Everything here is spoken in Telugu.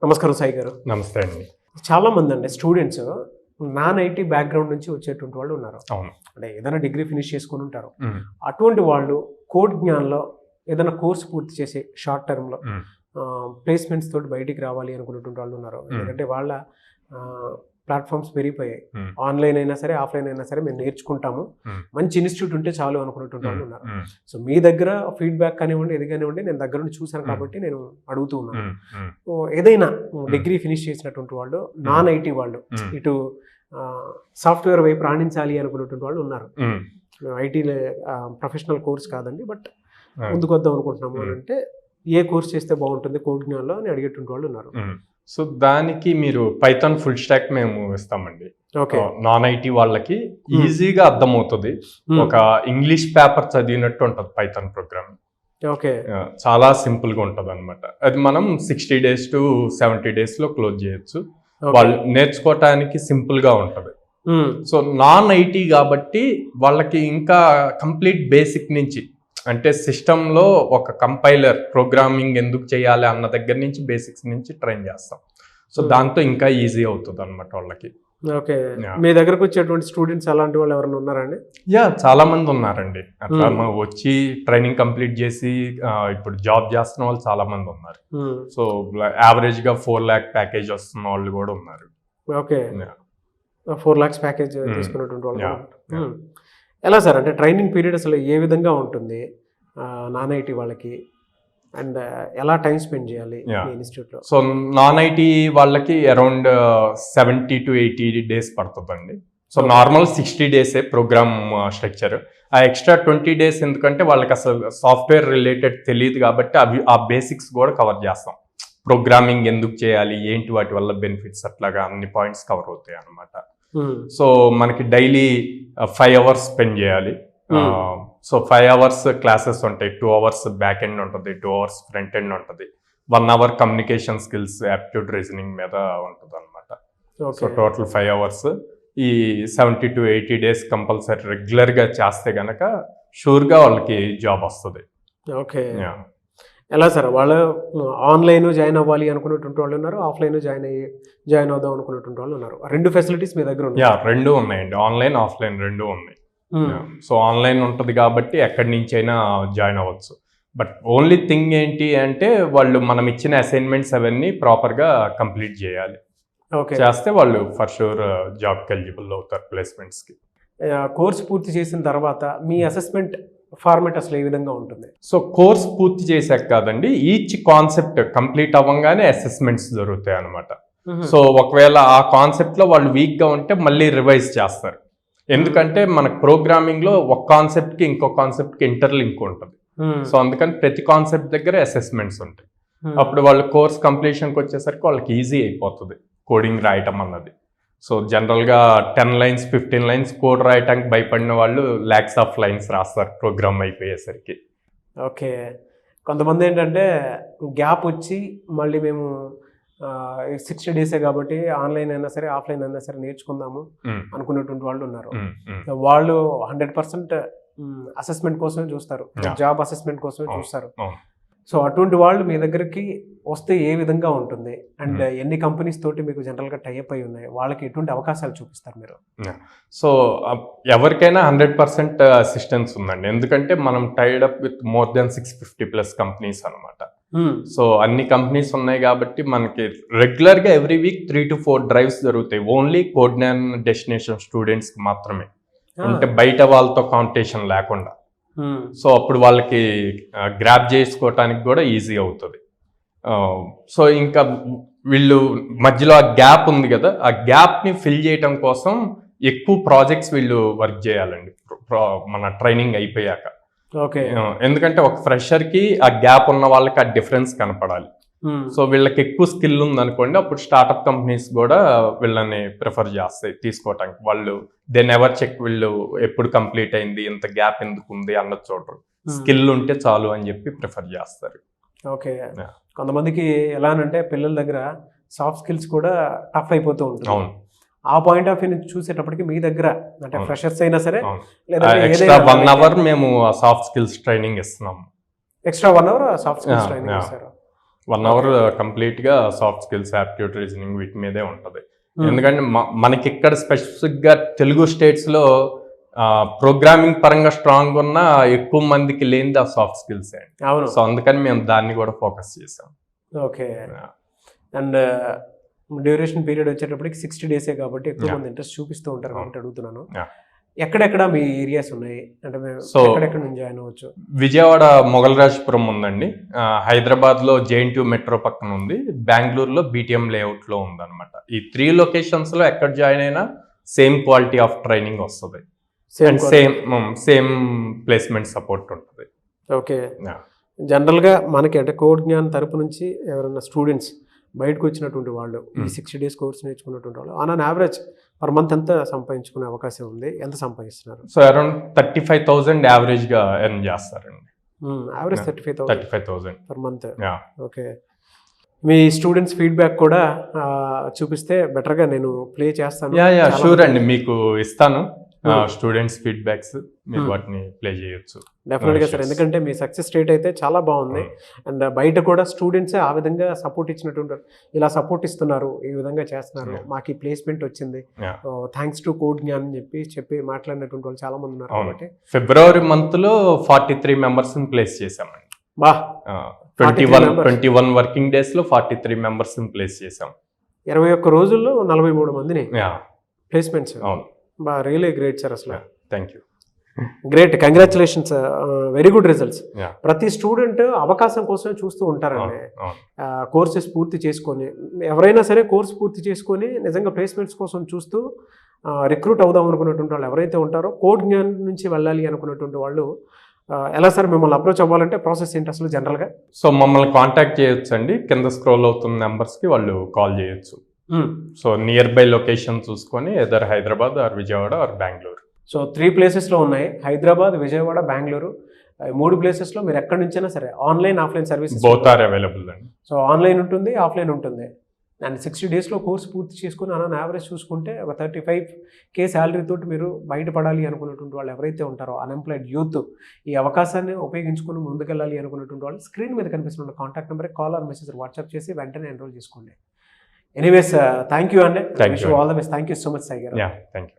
నమస్కారం సాయి గారు. నమస్తే అండి. చాలా మంది అండి స్టూడెంట్స్ నాన్ ఐటీ బ్యాక్గ్రౌండ్ నుంచి వచ్చేటువంటి వాళ్ళు ఉన్నారు. అవును. అంటే ఏదైనా డిగ్రీ ఫినిష్ చేసుకుని ఉంటారు. ఉమ్, అటువంటి వాళ్ళు కోడ్ జ్ఞానంలో ఏదైనా కోర్స్ పూర్తి చేసి షార్ట్ టర్మ్లో ఉమ్, ప్లేస్మెంట్స్ తోటి బయటికి రావాలి అనుకునేటువంటి వాళ్ళు ఉన్నారు. ఎందుకంటే వాళ్ళ ప్లాట్ఫామ్స్ పెరిగిపోయాయి. ఉమ్, ఆన్లైన్ అయినా సరే ఆఫ్లైన్ అయినా సరే మేము నేర్చుకుంటాము, ఉమ్, మంచి ఇన్స్టిట్యూట్ ఉంటే చాలు అనుకునేటువంటి వాళ్ళు ఉన్నారు. ఉమ్, సో మీ దగ్గర ఫీడ్బ్యాక్ కానివ్వండి, ఏది కానివ్వండి, నేను దగ్గర నుండి చూశాను కాబట్టి నేను అడుగుతూ ఉన్నాను. ఉమ్, ఉమ్, సో ఏదైనా డిగ్రీ ఫినిష్ చేసినటువంటి వాళ్ళు నాన్ ఐటీ వాళ్ళు ఉమ్, ఇటు సాఫ్ట్వేర్ వైపు రాణించాలి అనుకునేటువంటి వాళ్ళు ఉన్నారు. ఉమ్, ఐటీ ప్రొఫెషనల్ కోర్స్ కాదండి, బట్ ఉమ్, ముందుకు వద్దాం అనుకుంటున్నాము అని అంటే ఏ కోర్స్ చేస్తే బాగుంటుంది కోడ్ జ్ఞానంలో అని అడిగేటువంటి వాళ్ళు ఉన్నారు. ఉమ్. సో దానికి మీరు పైథాన్ ఫుల్ స్టాక్ మేము ఇస్తామండి. ఓకే. నాన్ ఐటీ వాళ్ళకి ఈజీగా అర్థమవుతుంది. ఒక ఇంగ్లీష్ పేపర్ చదివినట్టు ఉంటుంది పైథాన్ ప్రోగ్రామ్. ఓకే. చాలా సింపుల్ గా ఉంటుంది అనమాట. అది మనం 60 days to 70 days లో క్లోజ్ చేయొచ్చు. వాళ్ళు నేర్చుకోవటానికి సింపుల్ గా ఉంటది. సో నాన్ ఐటీ కాబట్టి వాళ్ళకి ఇంకా కంప్లీట్ బేసిక్ నుంచి, అంటే సిస్టంలో ఒక కంపైలర్ ప్రోగ్రామింగ్ ఎందుకు చేయాలి అన్న దగ్గర నుంచి బేసిక్స్ నుంచి ట్రైన్ చేస్తాం. సో దాంతో ఇంకా ఈజీ అవుతుంది అనమాట వాళ్ళకి. ఓకే. మీ దగ్గరకు వచ్చేటువంటి స్టూడెంట్స్ అలాంటి వాళ్ళు ఎవరైనా ఉన్నారండి? చాలా మంది ఉన్నారండి. అట్లా వచ్చి ట్రైనింగ్ కంప్లీట్ చేసి ఇప్పుడు జాబ్ చేస్తున్న వాళ్ళు చాలా మంది ఉన్నారు. సో యావరేజ్ గా 4 lakh ప్యాకేజ్ వస్తున్న వాళ్ళు కూడా ఉన్నారు. ఓకే. 4 lakhs ప్యాకేజ్ తీసుకున్నటువంటి వాళ్ళు. ఎలా సార్, అంటే ట్రైనింగ్ పీరియడ్ అసలు ఏ విధంగా ఉంటుంది నాన్ ఐటీ వాళ్ళకి, అండ్ ఎలా టైం స్పెండ్ చేయాలి ఇన్స్టిట్యూట్ లో? సో నాన్ ఐటీ వాళ్ళకి అరౌండ్ 70 to 80 days పడుతుందండి. So normal 60 days program structure. ఆ ఎక్స్ట్రా 20 days ఎందుకంటే వాళ్ళకి అసలు సాఫ్ట్వేర్ రిలేటెడ్ తెలియదు కాబట్టి అవి ఆ బేసిక్స్ కూడా కవర్ చేస్తాం. ప్రోగ్రామింగ్ ఎందుకు చేయాలి, ఏంటి వాటి వల్ల బెనిఫిట్స్, అట్లాగా అన్ని పాయింట్స్ కవర్ అవుతాయి అనమాట. సో మనకి డైలీ 5 hours స్పెండ్ చేయాలి. సో 5 hours క్లాసెస్ ఉంటాయి. 2 hours బ్యాక్ ఎండ్ ఉంటుంది, 2 hours ఫ్రంట్ ఎండ్ ఉంటుంది, 1 hour communication skills aptitude reasoning మీద ఉంటుంది అనమాట. So total 5 hours. ఈ 70 to 80 days కంపల్సరీ రెగ్యులర్గా చేస్తే గనక షూర్గా వాళ్ళకి జాబ్ వస్తుంది. ఓకే. ఎలా సార్, వాళ్ళు ఆన్లైన్ జాయిన్ అవ్వాలి అనుకునేటువంటి వాళ్ళు ఉన్నారు, ఆఫ్లైన్ జాయిన్ అవుదాం అనుకునేటువంటి వాళ్ళు ఉన్నారు. రెండు ఫెసిలిటీస్ మీ దగ్గర ఉన్నాయి? రెండు ఉన్నాయండి. ఆన్లైన్ ఆఫ్లైన్ రెండు ఉన్నాయి. సో ఆన్లైన్ ఉంటుంది కాబట్టి ఎక్కడి నుంచి అయినా జాయిన్ అవ్వచ్చు. బట్ ఓన్లీ థింగ్ ఏంటి అంటే వాళ్ళు మనం ఇచ్చిన అసైన్మెంట్స్ అవన్నీ ప్రాపర్గా కంప్లీట్ చేయాలి. చేస్తే వాళ్ళు ఫర్ షూర్ జాబ్కి ఎలిజిబుల్ అవుతారు ప్లేస్మెంట్స్కి. కోర్స్ పూర్తి చేసిన తర్వాత మీ అసెస్మెంట్ ఫార్మాట్ అసలు ఏ విధంగా ఉంటుంది? సో కోర్స్ పూర్తి చేశాక కాదండి, ఈచ్ కాన్సెప్ట్ కంప్లీట్ అవ్వగానే అసెస్మెంట్స్ జరుగుతాయి అనమాట. సో ఒకవేళ ఆ కాన్సెప్ట్లో వాళ్ళు వీక్గా ఉంటే మళ్ళీ రివైజ్ చేస్తారు. ఎందుకంటే మనకు ప్రోగ్రామింగ్లో ఒక కాన్సెప్ట్కి ఇంకో కాన్సెప్ట్కి ఇంటర్లింక్ ఉంటుంది. సో అందుకని ప్రతి కాన్సెప్ట్ దగ్గర అసెస్మెంట్స్ ఉంటాయి. అప్పుడు వాళ్ళు కోర్స్ కంప్లీషన్కి వచ్చేసరికి వాళ్ళకి ఈజీ అయిపోతుంది కోడింగ్ రాయటం అన్నది. సో జనరల్గా 10 lines 15 lines కోడ్ రాయటానికి భయపడిన వాళ్ళు lakhs of lines రాస్తారు ప్రోగ్రామ్ అయిపోయేసరికి. ఓకే. కొంతమంది ఏంటంటే గ్యాప్ వచ్చి మళ్ళీ మేము 60 days కాబట్టి ఆన్లైన్ అయినా సరే ఆఫ్లైన్ అయినా సరే నేర్చుకుందాము అనుకునేటువంటి వాళ్ళు ఉన్నారు. వాళ్ళు 100% అసెస్మెంట్ కోసమే చూస్తారు, జాబ్ అసెస్మెంట్ కోసమే చూస్తారు. సో అటువంటి వాళ్ళు మీ దగ్గరికి వస్తే ఏ విధంగా ఉంటుంది, అండ్ ఎన్ని కంపెనీస్ తోటి మీకు జనరల్గా టైఅప్ అయి ఉన్నాయి, వాళ్ళకి ఎటువంటి అవకాశాలు చూపిస్తారు మీరు? సో ఎవరికైనా 100% అసిస్టెన్స్ ఉందండి. ఎందుకంటే మనం tied up with more than 650+ companies అనమాట. సో అన్ని కంపెనీస్ ఉన్నాయి కాబట్టి మనకి రెగ్యులర్గా ఎవ్రీ వీక్ 3 to 4 drives జరుగుతాయి. ఓన్లీ కోడ్జ్ఞాన్ డెస్టినేషన్ స్టూడెంట్స్కి మాత్రమే, అంటే బయట వాళ్ళతో కాంపిటీషన్ లేకుండా. సో అప్పుడు వాళ్ళకి గ్రాప్ చేసుకోవటానికి కూడా ఈజీ అవుతుంది. సో ఇంకా వీళ్ళు మధ్యలో ఆ గ్యాప్ ఉంది కదా, ఆ గ్యాప్ని ఫిల్ చేయటం కోసం ఎక్కువ ప్రాజెక్ట్స్ వీళ్ళు వర్క్ చేయాలండి మన ట్రైనింగ్ అయిపోయాక. ఓకే. ఎందుకంటే ఒక ఫ్రెషర్కి ఆ గ్యాప్ ఉన్న వాళ్ళకి ఆ డిఫరెన్స్ కనపడాలి. సో వీళ్ళకి ఎక్కువ స్కిల్ ఉంది అనుకోండి, అప్పుడు స్టార్ట్అప్ కంపెనీస్ కూడా వీళ్ళని ప్రిఫర్ చేస్తాయి తీసుకోవటానికి. వాళ్ళు దే నెవర్ చెక్ వీళ్ళు ఎప్పుడు కంప్లీట్ అయింది, ఇంత గ్యాప్ ఎందుకు ఉంది అన్నది చూడరు. స్కిల్ ఉంటే చాలు అని చెప్పి ప్రిఫర్ చేస్తారు. ఓకే. కొంతమందికి ఎలా అంటే పిల్లల దగ్గర సాఫ్ట్ స్కిల్స్ కూడా టఫ్ అయిపోతూ ఉంటుంది. అవును. ఆ పాయింట్ ఆఫ్ వ్యూ నుంచి చూసేటప్పటికి మీ దగ్గర అంటే ఫ్రెషర్స్ అయినా సరే ఎక్స్ట్రా 1 hour మేము సాఫ్ట్ స్కిల్స్ ట్రైనింగ్ ఇస్తున్నాము. Extra 1 hour soft skills training ఇస్తారు. 1 అవర్ కంప్లీట్గా సాఫ్ట్ స్కిల్స్, యాప్ట్యూడ్, రీజనింగ్ వీటి మీదే ఉంటుంది. ఎందుకంటే మనకి ఇక్కడ స్పెసిఫిక్గా తెలుగు స్టేట్స్లో ప్రోగ్రామింగ్ పరంగా స్ట్రాంగ్ ఉన్న ఎక్కువ మందికి లేనిది ఆ సాఫ్ట్ స్కిల్స్ అండి. అవును. సో అందుకని మేము దాన్ని కూడా ఫోకస్ చేసాం. ఓకే. అండ్ డ్యూరేషన్ పీరియడ్ వచ్చేటప్పటికి 60 డేసే కాబట్టి ఎక్కువ మంది ఇంట్రెస్ట్ చూపిస్తూ ఉంటారు కాబట్టి అడుగుతున్నాను. ఎక్కడెక్కడ మీ ఏరియాస్ ఉన్నాయి అంటే సో ఎక్కడెక్కడ నుంచి జాయిన్ అవ్వచ్చు? విజయవాడ మొగల్రాజ్పురం ఉందండి, హైదరాబాద్లో JNTU మెట్రో పక్కన ఉంది, బెంగళూరులో BTM లేఅవుట్లో ఉందన్నమాట. ఈ 3 లొకేషన్స్లో ఎక్కడ జాయిన్ అయినా సేమ్ క్వాలిటీ ఆఫ్ ట్రైనింగ్ వస్తుంది అండ్ సేమ్ ప్లేస్మెంట్ సపోర్ట్ ఉంటుంది. ఓకే. జనరల్గా మనకి అంటే కోడ్ జ్ఞాన్ తరపు నుంచి ఎవరైనా స్టూడెంట్స్ బయటకు వచ్చినటువంటి వాళ్ళు ఈ 60 డేస్ కోర్స్ నేర్చుకున్నటువంటి వాళ్ళు ఆన్ యావరేజ్ పర్ మంత్ ఎంత సంపాదించుకునే అవకాశం ఉంది? ఎంత సంపాదిస్తున్నారు? సో అరౌండ్ 35,000 యావరేజ్గా ఎర్న్ చేస్తారండి. Average 35,000 per month. ఓకే. మీ స్టూడెంట్స్ ఫీడ్బ్యాక్ కూడా చూపిస్తే బెటర్గా నేను ప్లే చేస్తాను. షూర్ అండి, మీకు ఇస్తాను స్టూడెంట్స్ ఫీడ్బ్యాక్స్, మీరు వాటిని ప్లే చేయొచ్చు. డెఫినెట్గా సార్, ఎందుకంటే మీ సక్సెస్ రేట్ అయితే చాలా బాగుంది. అండ్ బయట కూడా స్టూడెంట్స్ ఆ విధంగా సపోర్ట్ ఇచ్చినటువంటి ఇలా సపోర్ట్ ఇస్తున్నారు, ఈ విధంగా చేస్తున్నారు, మాకు ఈ ప్లేస్మెంట్ వచ్చింది థ్యాంక్స్ టు కోడ్ జ్ఞాన్ అని చెప్పి మాట్లాడినటువంటి వాళ్ళు చాలా మంది ఉన్నారు. కాబట్టి ఫిబ్రవరి మంత్ లో 43 మెంబర్స్ ప్లేస్ చేసామండి. బా 21 వర్కింగ్ డేస్ లో 43 మెంబర్స్ ప్లేస్ చేసాం. 21 రోజుల్లో 43 మందిని ప్లేస్మెంట్స్. అవును. బా రియలీ గ్రేట్ సార్. అసలు thank you. Great, congratulations, very good results. ప్రతి స్టూడెంట్ అవకాశం కోసం చూస్తూ ఉంటారండి. కోర్సెస్ పూర్తి చేసుకొని ఎవరైనా సరే కోర్స్ పూర్తి చేసుకొని నిజంగా ప్లేస్మెంట్స్ కోసం చూస్తూ రిక్రూట్ అవుదాం అనుకున్నటువంటి వాళ్ళు ఎవరైతే ఉంటారో కోడ్ జ్ఞాన్ నుంచి వెళ్ళాలి అనుకున్నటువంటి వాళ్ళు ఎలా సార్ మిమ్మల్ని అప్రోచ్ అవ్వాలంటే ప్రాసెస్ ఏంటి అసలు జనరల్గా? సో మమ్మల్ని కాంటాక్ట్ చేయొచ్చు అండి, కింద స్క్రోల్ అవుతున్న నెంబర్స్కి వాళ్ళు కాల్ చేయొచ్చు. సో నియర్ బై లొకేషన్ చూసుకొని either Hyderabad or Vijayawada or Bengaluru. So 3 ప్లేసెస్లో ఉన్నాయి, హైదరాబాద్, విజయవాడ, బెంగళూరు. 3 ప్లేసెస్లో మీరు ఎక్కడి నుంచైనా సరే online offline services both are available అండి. సో ఆన్లైన్ ఉంటుంది, ఆఫ్లైన్ ఉంటుంది. అండ్ 60 డేస్లో కోర్స్ పూర్తి చేసుకుని అలా యావరేజ్ చూసుకుంటే ఒక 35K శాలరీ తోటి మీరు బయటపడాలి అనుకున్నటువంటి వాళ్ళు ఎవరైతే ఉంటారో అన్ఎంప్లాయిడ్ యూత్ ఈ అవకాశాన్ని ఉపయోగించుకుని ముందుకెళ్ళాలి అనుకున్నటువంటి వాళ్ళు స్క్రీన్ మీద కనిపిస్తున్న కాంటాక్ట్ నెంబర్కి కాల్ ఆర్ మెసేజ్ వాట్సాప్ చేసి వెంటనే ఎన్రోల్ చేసుకోండి. ఎనీవేస్ థ్యాంక్ యూ అండి. All the best. Thank you so much Sai garu. Thank you.